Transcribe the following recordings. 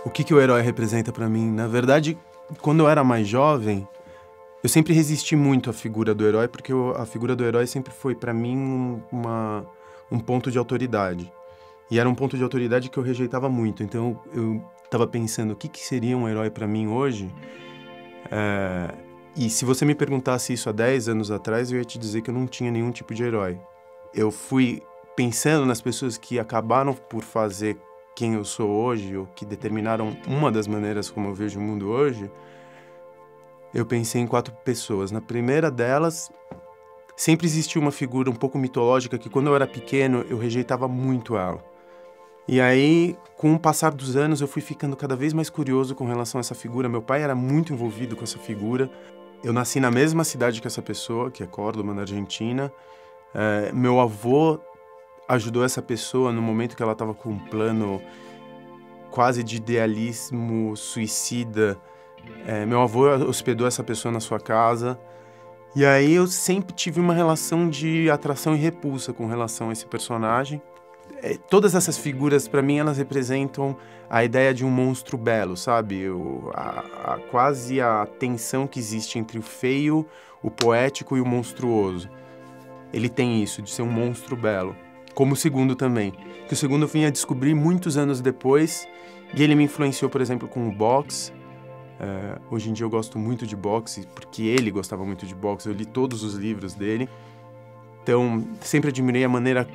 O que o herói representa pra mim? Na verdade, quando eu era mais jovem, eu sempre resisti muito à figura do herói, porque a figura do herói sempre foi pra mim um ponto de autoridade. E era um ponto de autoridade que eu rejeitava muito. Então eu estava pensando, o que seria um herói pra mim hoje? E se você me perguntasse isso há 10 anos atrás, eu ia te dizer que eu não tinha nenhum tipo de herói. Eu fui pensando nas pessoas que acabaram por fazer quem eu sou hoje, ou que determinaram uma das maneiras como eu vejo o mundo hoje. Eu pensei em 4 pessoas. Na primeira delas, sempre existiu uma figura um pouco mitológica que, quando eu era pequeno, eu rejeitava muito ela. E aí, com o passar dos anos, eu fui ficando cada vez mais curioso com relação a essa figura. Meu pai era muito envolvido com essa figura. Eu nasci na mesma cidade que essa pessoa, que é Córdoba, na Argentina. Meu avô ajudou essa pessoa no momento que ela estava com um plano quase de idealismo suicida. Meu avô hospedou essa pessoa na sua casa. E aí eu sempre tive uma relação de atração e repulsa com relação a esse personagem. Todas essas figuras, para mim, elas representam a ideia de um monstro belo, sabe? Quase a tensão que existe entre o feio, o poético e o monstruoso. Ele tem isso, de ser um monstro belo. Como o segundo também. Que o segundo eu vim a descobrir muitos anos depois. E ele me influenciou, por exemplo, com o boxe. Hoje em dia eu gosto muito de boxe, porque ele gostava muito de boxe. Eu li todos os livros dele. Então, sempre admirei a maneira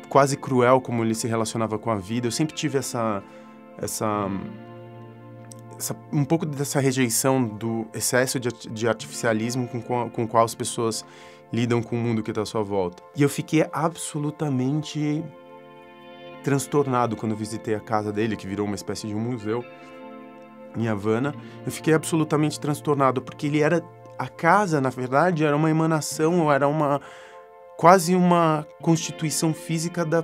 quase cruel como ele se relacionava com a vida. Eu sempre tive um pouco dessa rejeição do excesso de artificialismo com o qual as pessoas lidam com o mundo que está à sua volta. E eu fiquei absolutamente transtornado quando eu visitei a casa dele, que virou uma espécie de um museu em Havana. Eu fiquei absolutamente transtornado, porque a casa, na verdade, era uma emanação, era quase uma constituição física da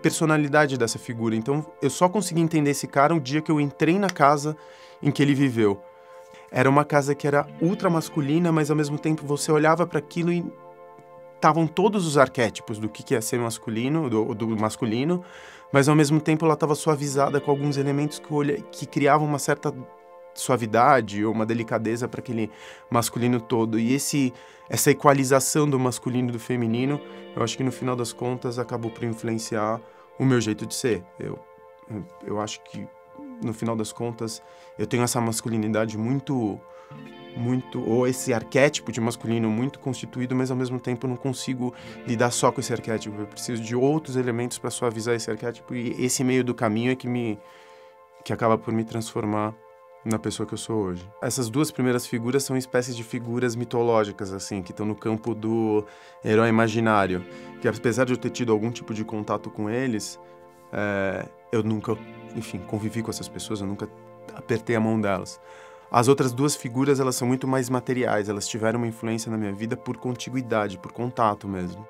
personalidade dessa figura. Então, eu só consegui entender esse cara o dia que eu entrei na casa em que ele viveu. Era uma casa que era ultra masculina, mas ao mesmo tempo você olhava para aquilo e estavam todos os arquétipos do que é ser masculino, do masculino, mas ao mesmo tempo ela estava suavizada com alguns elementos que criavam uma certa suavidade ou uma delicadeza para aquele masculino todo. E essa equalização do masculino e do feminino, eu acho que no final das contas acabou por influenciar o meu jeito de ser. Eu acho que no final das contas eu tenho essa masculinidade muito, ou esse arquétipo de masculino muito constituído, mas ao mesmo tempo eu não consigo lidar só com esse arquétipo. Eu preciso de outros elementos para suavizar esse arquétipo, e esse meio do caminho é que acaba por me transformar na pessoa que eu sou hoje. Essas 2 primeiras figuras são espécies de figuras mitológicas, assim, que estão no campo do herói imaginário, que apesar de eu ter tido algum tipo de contato com eles, eu nunca, enfim, convivi com essas pessoas, eu nunca apertei a mão delas. As outras 2 figuras, elas são muito mais materiais, elas tiveram uma influência na minha vida por contiguidade, por contato mesmo.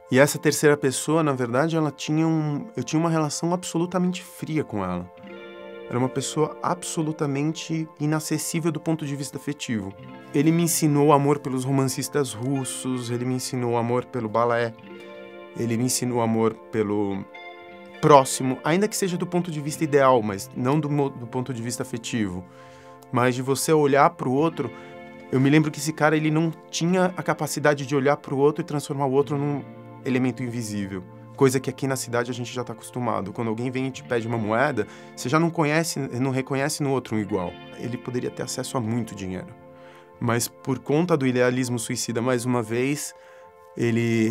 E essa terceira pessoa, na verdade, eu tinha uma relação absolutamente fria com ela. Era uma pessoa absolutamente inacessível do ponto de vista afetivo. Ele me ensinou amor pelos romancistas russos, ele me ensinou amor pelo balé, ele me ensinou amor pelo próximo, ainda que seja do ponto de vista ideal, mas não do ponto de vista afetivo. Mas de você olhar para o outro. Eu me lembro que esse cara, ele não tinha a capacidade de olhar para o outro e transformar o outro num elemento invisível. Coisa que aqui na cidade a gente já está acostumado. Quando alguém vem e te pede uma moeda, você já não reconhece no outro um igual. Ele poderia ter acesso a muito dinheiro. Mas por conta do idealismo suicida, mais uma vez, ele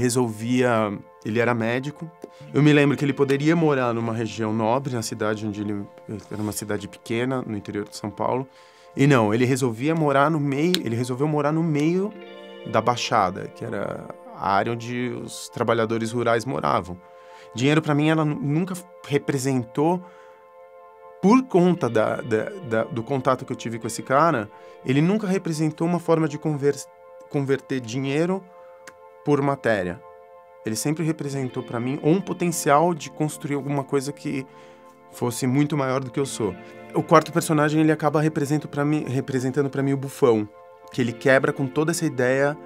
era médico. Eu me lembro que ele poderia morar numa região nobre, na cidade onde ele era uma cidade pequena, no interior de São Paulo. E não, ele resolveu morar no meio da Baixada, que era a área onde os trabalhadores rurais moravam. Dinheiro, para mim, ela nunca representou, por conta do contato que eu tive com esse cara, ele nunca representou uma forma de converter dinheiro por matéria. Ele sempre representou para mim um potencial de construir alguma coisa que fosse muito maior do que eu sou. O 4º personagem, ele acaba representando para mim o bufão, que ele quebra com toda essa ideia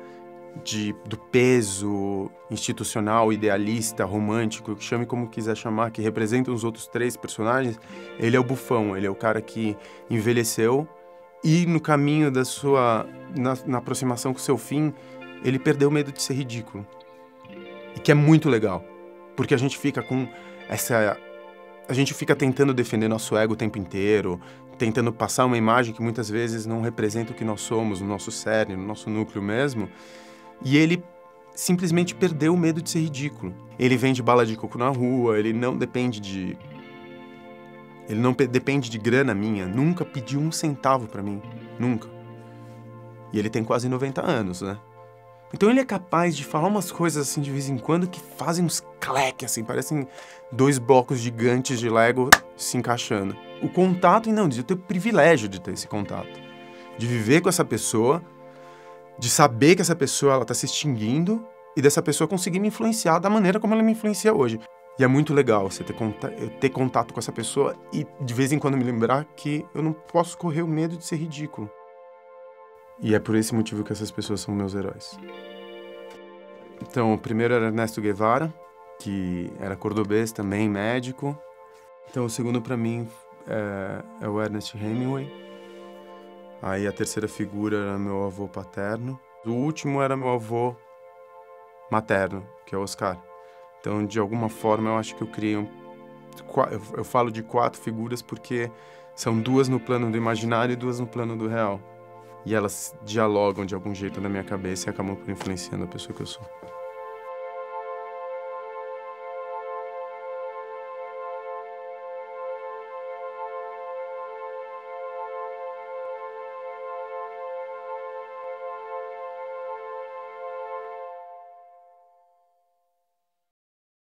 do peso institucional, idealista, romântico, chame como quiser chamar, que representa os outros 3 personagens, ele é o bufão, ele é o cara que envelheceu e no caminho da sua... na aproximação com o seu fim, ele perdeu o medo de ser ridículo. E que é muito legal, porque a gente fica com essa... A gente fica tentando defender nosso ego o tempo inteiro, tentando passar uma imagem que muitas vezes não representa o que nós somos, no nosso cerne, no nosso núcleo mesmo. E ele simplesmente perdeu o medo de ser ridículo. Ele vende bala de coco na rua, ele não depende de grana minha, nunca pediu um centavo pra mim, nunca. E ele tem quase 90 anos, né? Então ele é capaz de falar umas coisas assim de vez em quando que fazem uns clack, assim, parecem 2 blocos gigantes de Lego se encaixando. O contato, não, eu tenho o privilégio de ter esse contato, de viver com essa pessoa, de saber que essa pessoa ela tá se extinguindo e dessa pessoa conseguir me influenciar da maneira como ela me influencia hoje. E é muito legal você ter contato com essa pessoa e de vez em quando me lembrar que eu não posso correr o medo de ser ridículo. E é por esse motivo que essas pessoas são meus heróis. Então, o primeiro era Ernesto Guevara, que era cordobês também, médico. Então, o segundo para mim é o Ernest Hemingway. Aí a terceira figura era meu avô paterno. O último era meu avô materno, que é o Oscar. Então, de alguma forma, eu acho que eu criei eu falo de 4 figuras porque são 2 no plano do imaginário e 2 no plano do real. E elas dialogam de algum jeito na minha cabeça e acabam por influenciando a pessoa que eu sou.